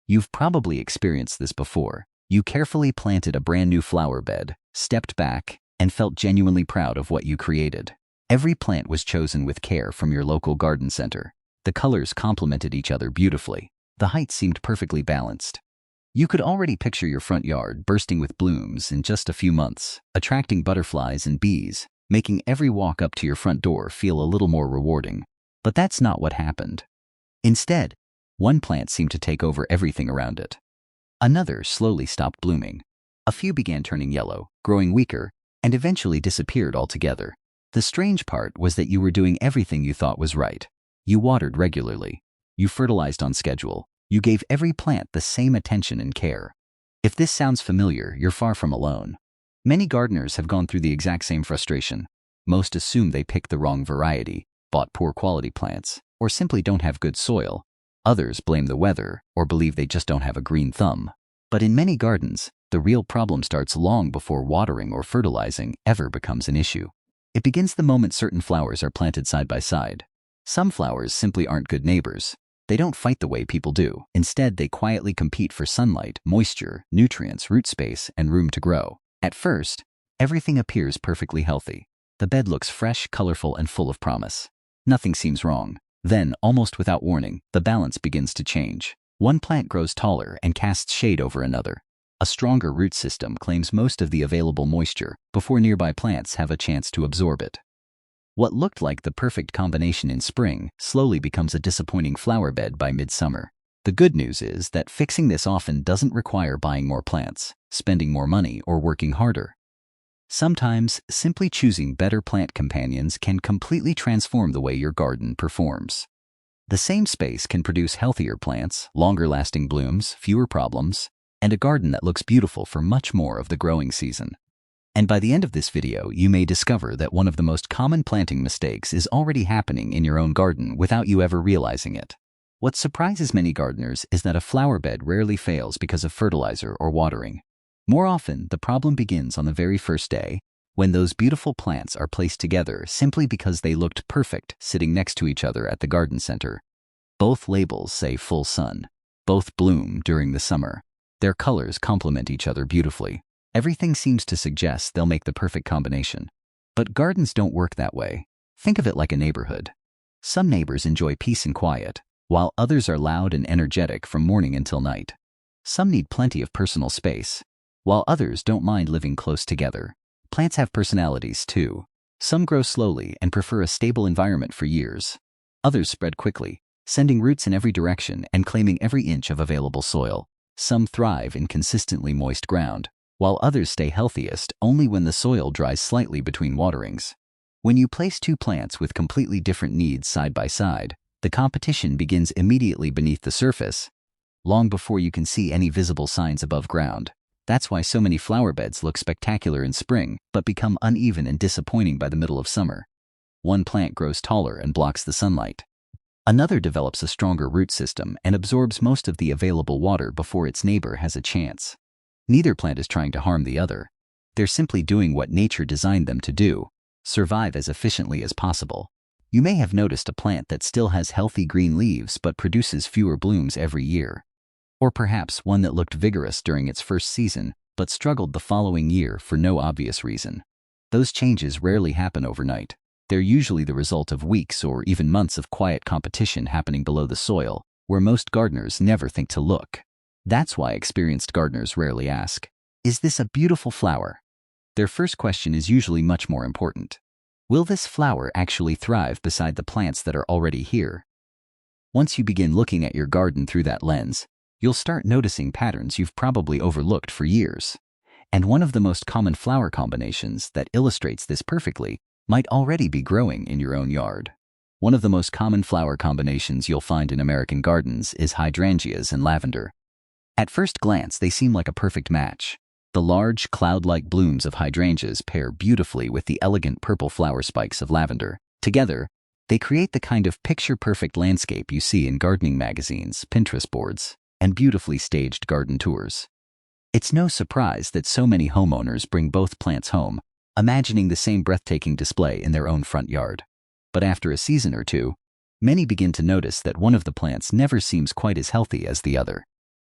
You've probably experienced this before. You carefully planted a brand new flower bed, stepped back, and felt genuinely proud of what you created. Every plant was chosen with care from your local garden center. The colors complemented each other beautifully. The height seemed perfectly balanced. You could already picture your front yard bursting with blooms in just a few months, attracting butterflies and bees, making every walk up to your front door feel a little more rewarding. But that's not what happened. Instead, one plant seemed to take over everything around it. Another slowly stopped blooming. A few began turning yellow, growing weaker, and eventually disappeared altogether. The strange part was that you were doing everything you thought was right. You watered regularly. You fertilized on schedule. You gave every plant the same attention and care. If this sounds familiar, you're far from alone. Many gardeners have gone through the exact same frustration. Most assume they picked the wrong variety, bought poor quality plants, or simply don't have good soil. Others blame the weather or believe they just don't have a green thumb. But in many gardens, the real problem starts long before watering or fertilizing ever becomes an issue. It begins the moment certain flowers are planted side by side. Some flowers simply aren't good neighbors. They don't fight the way people do. Instead, they quietly compete for sunlight, moisture, nutrients, root space, and room to grow. At first, everything appears perfectly healthy. The bed looks fresh, colorful, and full of promise. Nothing seems wrong. Then, almost without warning, the balance begins to change. One plant grows taller and casts shade over another. A stronger root system claims most of the available moisture before nearby plants have a chance to absorb it. What looked like the perfect combination in spring slowly becomes a disappointing flower bed by midsummer. The good news is that fixing this often doesn't require buying more plants, spending more money, or working harder. Sometimes, simply choosing better plant companions can completely transform the way your garden performs. The same space can produce healthier plants, longer-lasting blooms, fewer problems, and a garden that looks beautiful for much more of the growing season. And by the end of this video, you may discover that one of the most common planting mistakes is already happening in your own garden without you ever realizing it. What surprises many gardeners is that a flower bed rarely fails because of fertilizer or watering. More often, the problem begins on the very first day, when those beautiful plants are placed together simply because they looked perfect sitting next to each other at the garden center. Both labels say full sun. Both bloom during the summer. Their colors complement each other beautifully. Everything seems to suggest they'll make the perfect combination. But gardens don't work that way. Think of it like a neighborhood. Some neighbors enjoy peace and quiet, while others are loud and energetic from morning until night. Some need plenty of personal space, while others don't mind living close together. Plants have personalities too. Some grow slowly and prefer a stable environment for years. Others spread quickly, sending roots in every direction and claiming every inch of available soil. Some thrive in consistently moist ground, while others stay healthiest only when the soil dries slightly between waterings. When you place two plants with completely different needs side by side, the competition begins immediately beneath the surface, long before you can see any visible signs above ground. That's why so many flower beds look spectacular in spring, but become uneven and disappointing by the middle of summer. One plant grows taller and blocks the sunlight. Another develops a stronger root system and absorbs most of the available water before its neighbor has a chance. Neither plant is trying to harm the other. They're simply doing what nature designed them to do: survive as efficiently as possible. You may have noticed a plant that still has healthy green leaves but produces fewer blooms every year. Or perhaps one that looked vigorous during its first season but struggled the following year for no obvious reason. Those changes rarely happen overnight. They're usually the result of weeks or even months of quiet competition happening below the soil, where most gardeners never think to look. That's why experienced gardeners rarely ask, "Is this a beautiful flower?" Their first question is usually much more important. Will this flower actually thrive beside the plants that are already here? Once you begin looking at your garden through that lens, you'll start noticing patterns you've probably overlooked for years. And one of the most common flower combinations that illustrates this perfectly might already be growing in your own yard. One of the most common flower combinations you'll find in American gardens is hydrangeas and lavender. At first glance, they seem like a perfect match. The large, cloud-like blooms of hydrangeas pair beautifully with the elegant purple flower spikes of lavender. Together, they create the kind of picture-perfect landscape you see in gardening magazines, Pinterest boards, and beautifully staged garden tours. It's no surprise that so many homeowners bring both plants home, imagining the same breathtaking display in their own front yard. But after a season or two, many begin to notice that one of the plants never seems quite as healthy as the other.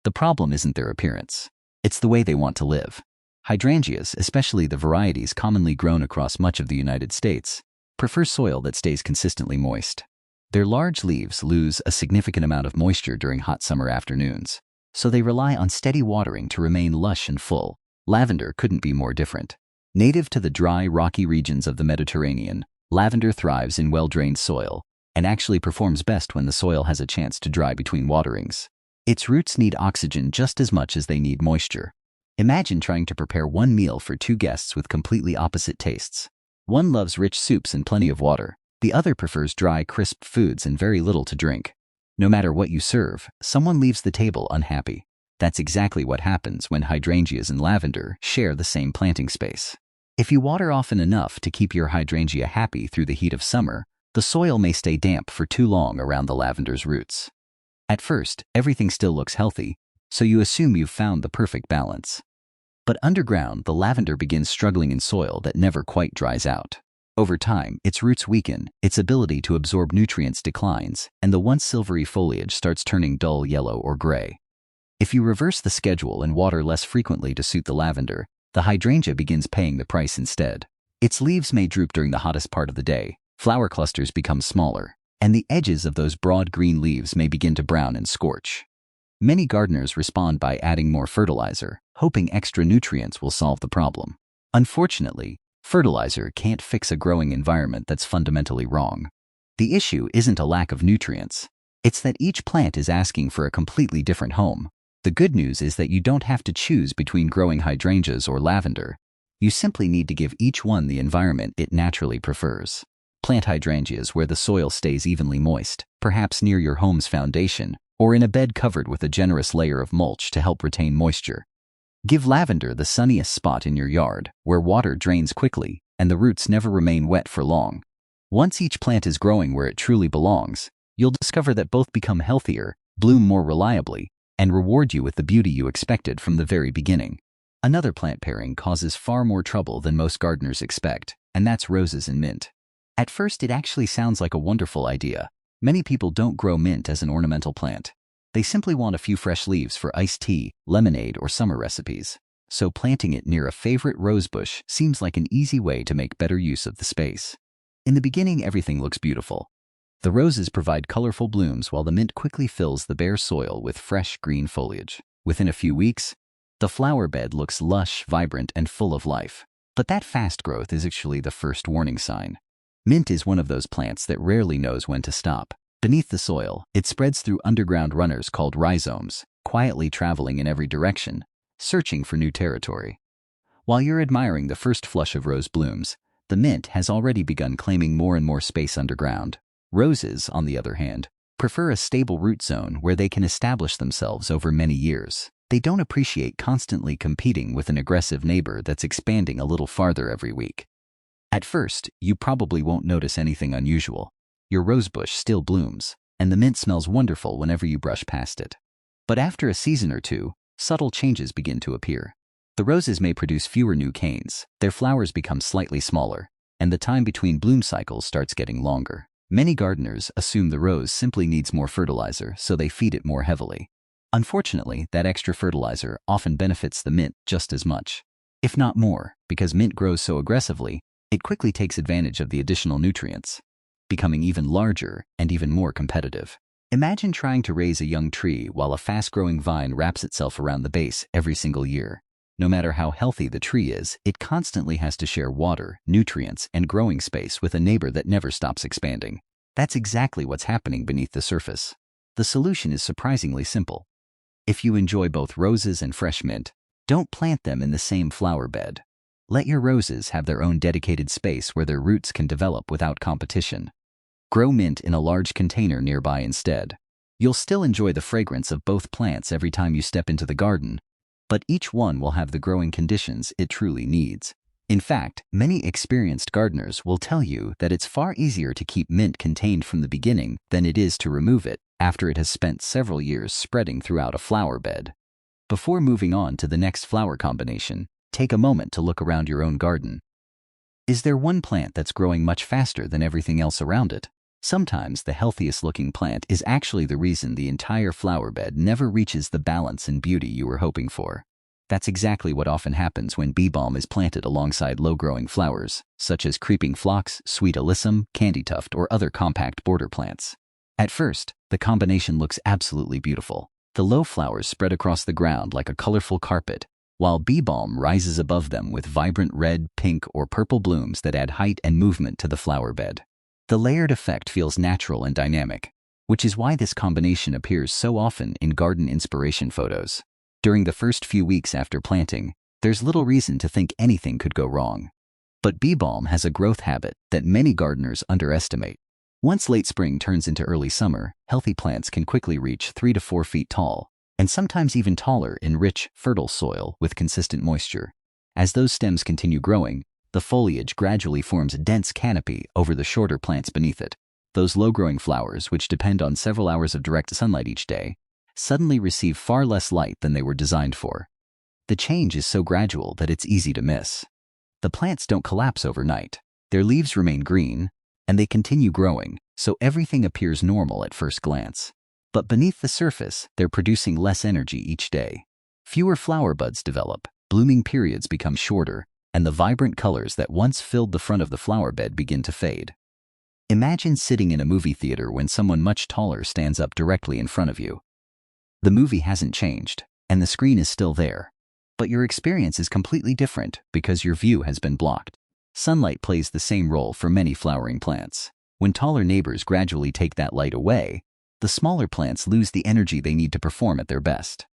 The problem isn't their appearance. It's the way they want to live. Hydrangeas, especially the varieties commonly grown across much of the United States, prefer soil that stays consistently moist. Their large leaves lose a significant amount of moisture during hot summer afternoons, so they rely on steady watering to remain lush and full. Lavender couldn't be more different. Native to the dry, rocky regions of the Mediterranean, lavender thrives in well-drained soil and actually performs best when the soil has a chance to dry between waterings. Its roots need oxygen just as much as they need moisture. Imagine trying to prepare one meal for two guests with completely opposite tastes. One loves rich soups and plenty of water. The other prefers dry, crisp foods and very little to drink. No matter what you serve, someone leaves the table unhappy. That's exactly what happens when hydrangeas and lavender share the same planting space. If you water often enough to keep your hydrangea happy through the heat of summer, the soil may stay damp for too long around the lavender's roots. At first, everything still looks healthy, so you assume you've found the perfect balance. But underground, the lavender begins struggling in soil that never quite dries out. Over time, its roots weaken, its ability to absorb nutrients declines, and the once silvery foliage starts turning dull yellow or gray. If you reverse the schedule and water less frequently to suit the lavender, the hydrangea begins paying the price instead. Its leaves may droop during the hottest part of the day, flower clusters become smaller, and the edges of those broad green leaves may begin to brown and scorch. Many gardeners respond by adding more fertilizer, hoping extra nutrients will solve the problem. Unfortunately, fertilizer can't fix a growing environment that's fundamentally wrong. The issue isn't a lack of nutrients. It's that each plant is asking for a completely different home. The good news is that you don't have to choose between growing hydrangeas or lavender. You simply need to give each one the environment it naturally prefers. Plant hydrangeas where the soil stays evenly moist, perhaps near your home's foundation, or in a bed covered with a generous layer of mulch to help retain moisture. Give lavender the sunniest spot in your yard, where water drains quickly and the roots never remain wet for long. Once each plant is growing where it truly belongs, you'll discover that both become healthier, bloom more reliably, and reward you with the beauty you expected from the very beginning. Another plant pairing causes far more trouble than most gardeners expect, and that's roses and mint. At first, it actually sounds like a wonderful idea. Many people don't grow mint as an ornamental plant. They simply want a few fresh leaves for iced tea, lemonade, or summer recipes. So planting it near a favorite rose bush seems like an easy way to make better use of the space. In the beginning, everything looks beautiful. The roses provide colorful blooms while the mint quickly fills the bare soil with fresh green foliage. Within a few weeks, the flower bed looks lush, vibrant, and full of life. But that fast growth is actually the first warning sign. Mint is one of those plants that rarely knows when to stop. Beneath the soil, it spreads through underground runners called rhizomes, quietly traveling in every direction, searching for new territory. While you're admiring the first flush of rose blooms, the mint has already begun claiming more and more space underground. Roses, on the other hand, prefer a stable root zone where they can establish themselves over many years. They don't appreciate constantly competing with an aggressive neighbor that's expanding a little farther every week. At first, you probably won't notice anything unusual. Your rosebush still blooms, and the mint smells wonderful whenever you brush past it. But after a season or two, subtle changes begin to appear. The roses may produce fewer new canes, their flowers become slightly smaller, and the time between bloom cycles starts getting longer. Many gardeners assume the rose simply needs more fertilizer, so they feed it more heavily. Unfortunately, that extra fertilizer often benefits the mint just as much, if not more, because mint grows so aggressively, it quickly takes advantage of the additional nutrients, becoming even larger and even more competitive. Imagine trying to raise a young tree while a fast-growing vine wraps itself around the base every single year. No matter how healthy the tree is, it constantly has to share water, nutrients, and growing space with a neighbor that never stops expanding. That's exactly what's happening beneath the surface. The solution is surprisingly simple. If you enjoy both roses and fresh mint, don't plant them in the same flower bed. Let your roses have their own dedicated space where their roots can develop without competition. Grow mint in a large container nearby instead. You'll still enjoy the fragrance of both plants every time you step into the garden, but each one will have the growing conditions it truly needs. In fact, many experienced gardeners will tell you that it's far easier to keep mint contained from the beginning than it is to remove it after it has spent several years spreading throughout a flower bed. Before moving on to the next flower combination, take a moment to look around your own garden. Is there one plant that's growing much faster than everything else around it? Sometimes the healthiest looking plant is actually the reason the entire flower bed never reaches the balance and beauty you were hoping for. That's exactly what often happens when bee balm is planted alongside low-growing flowers, such as creeping phlox, sweet alyssum, candytuft, or other compact border plants. At first, the combination looks absolutely beautiful. The low flowers spread across the ground like a colorful carpet, while bee balm rises above them with vibrant red, pink, or purple blooms that add height and movement to the flower bed. The layered effect feels natural and dynamic, which is why this combination appears so often in garden inspiration photos. During the first few weeks after planting, there's little reason to think anything could go wrong. But bee balm has a growth habit that many gardeners underestimate. Once late spring turns into early summer, healthy plants can quickly reach 3 to 4 feet tall, and sometimes even taller in rich, fertile soil with consistent moisture. As those stems continue growing, the foliage gradually forms a dense canopy over the shorter plants beneath it. Those low-growing flowers, which depend on several hours of direct sunlight each day, suddenly receive far less light than they were designed for. The change is so gradual that it's easy to miss. The plants don't collapse overnight. Their leaves remain green, and they continue growing, so everything appears normal at first glance. But beneath the surface, they're producing less energy each day. Fewer flower buds develop, blooming periods become shorter, and the vibrant colors that once filled the front of the flower bed begin to fade. Imagine sitting in a movie theater when someone much taller stands up directly in front of you. The movie hasn't changed, and the screen is still there. But your experience is completely different because your view has been blocked. Sunlight plays the same role for many flowering plants. When taller neighbors gradually take that light away, the smaller plants lose the energy they need to perform at their best.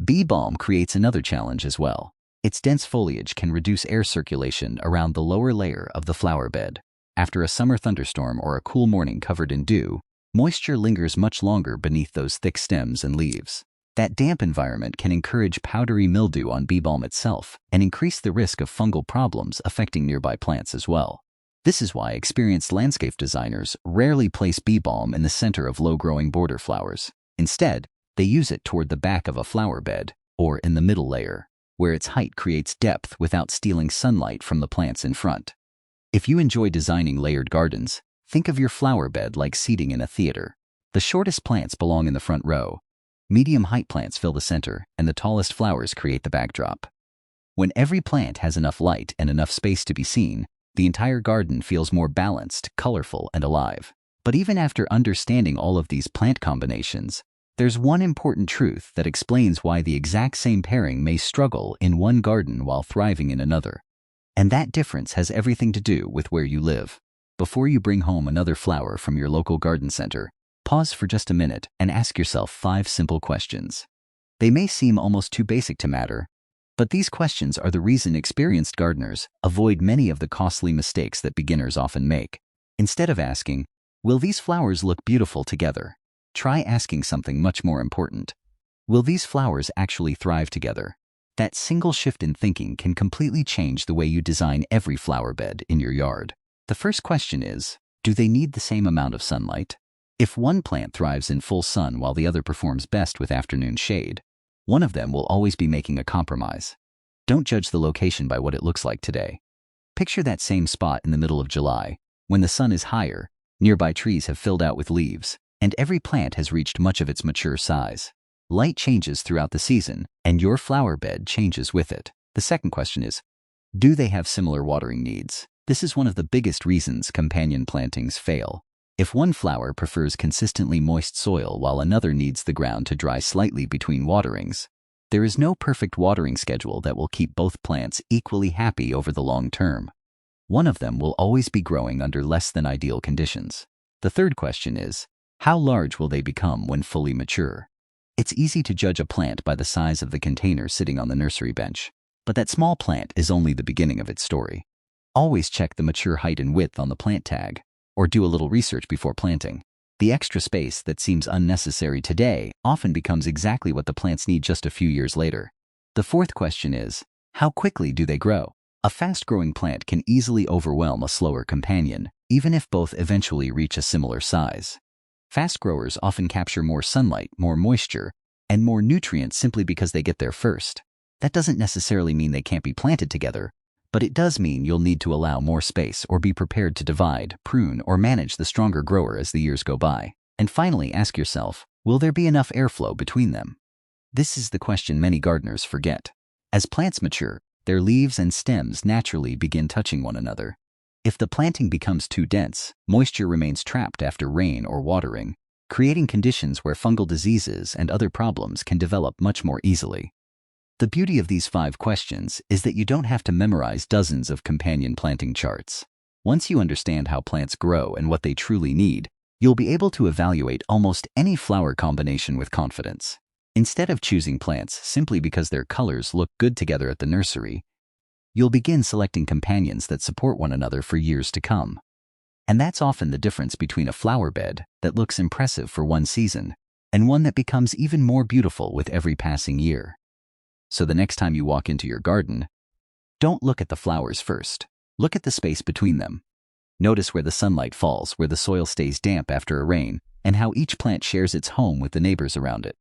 Bee balm creates another challenge as well. Its dense foliage can reduce air circulation around the lower layer of the flower bed. After a summer thunderstorm or a cool morning covered in dew, moisture lingers much longer beneath those thick stems and leaves. That damp environment can encourage powdery mildew on bee balm itself and increase the risk of fungal problems affecting nearby plants as well. This is why experienced landscape designers rarely place bee balm in the center of low-growing border flowers. Instead, they use it toward the back of a flower bed or in the middle layer, where its height creates depth without stealing sunlight from the plants in front. If you enjoy designing layered gardens, think of your flower bed like seating in a theater. The shortest plants belong in the front row. Medium-height plants fill the center, and the tallest flowers create the backdrop. When every plant has enough light and enough space to be seen, the entire garden feels more balanced, colorful, and alive. But even after understanding all of these plant combinations, there's one important truth that explains why the exact same pairing may struggle in one garden while thriving in another. And that difference has everything to do with where you live. Before you bring home another flower from your local garden center, pause for just a minute and ask yourself 5 simple questions. They may seem almost too basic to matter, but these questions are the reason experienced gardeners avoid many of the costly mistakes that beginners often make. Instead of asking, "Will these flowers look beautiful together?" try asking something much more important. Will these flowers actually thrive together? That single shift in thinking can completely change the way you design every flower bed in your yard. The first question is, do they need the same amount of sunlight? If one plant thrives in full sun while the other performs best with afternoon shade, one of them will always be making a compromise. Don't judge the location by what it looks like today. Picture that same spot in the middle of July, when the sun is higher, nearby trees have filled out with leaves, and every plant has reached much of its mature size. Light changes throughout the season, and your flower bed changes with it. The second question is, do they have similar watering needs? This is one of the biggest reasons companion plantings fail. If one flower prefers consistently moist soil while another needs the ground to dry slightly between waterings, there is no perfect watering schedule that will keep both plants equally happy over the long term. One of them will always be growing under less than ideal conditions. The third question is, how large will they become when fully mature? It's easy to judge a plant by the size of the container sitting on the nursery bench, but that small plant is only the beginning of its story. Always check the mature height and width on the plant tag, or do a little research before planting. The extra space that seems unnecessary today often becomes exactly what the plants need just a few years later. The fourth question is, how quickly do they grow? A fast-growing plant can easily overwhelm a slower companion, even if both eventually reach a similar size. Fast growers often capture more sunlight, more moisture, and more nutrients simply because they get there first. That doesn't necessarily mean they can't be planted together, But it does mean you'll need to allow more space or be prepared to divide, prune, or manage the stronger grower as the years go by. And finally, ask yourself, will there be enough airflow between them? This is the question many gardeners forget. As plants mature, their leaves and stems naturally begin touching one another. If the planting becomes too dense, moisture remains trapped after rain or watering, creating conditions where fungal diseases and other problems can develop much more easily. The beauty of these 5 questions is that you don't have to memorize dozens of companion planting charts. Once you understand how plants grow and what they truly need, you'll be able to evaluate almost any flower combination with confidence. Instead of choosing plants simply because their colors look good together at the nursery, you'll begin selecting companions that support one another for years to come. And that's often the difference between a flower bed that looks impressive for one season and one that becomes even more beautiful with every passing year. So the next time you walk into your garden, don't look at the flowers first. Look at the space between them. Notice where the sunlight falls, where the soil stays damp after a rain, and how each plant shares its home with the neighbors around it.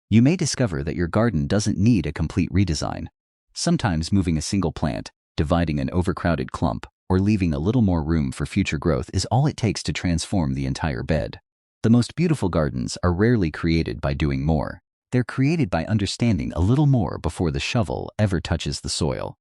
You may discover that your garden doesn't need a complete redesign. Sometimes moving a single plant, dividing an overcrowded clump, or leaving a little more room for future growth is all it takes to transform the entire bed. The most beautiful gardens are rarely created by doing more. They're created by understanding a little more before the shovel ever touches the soil.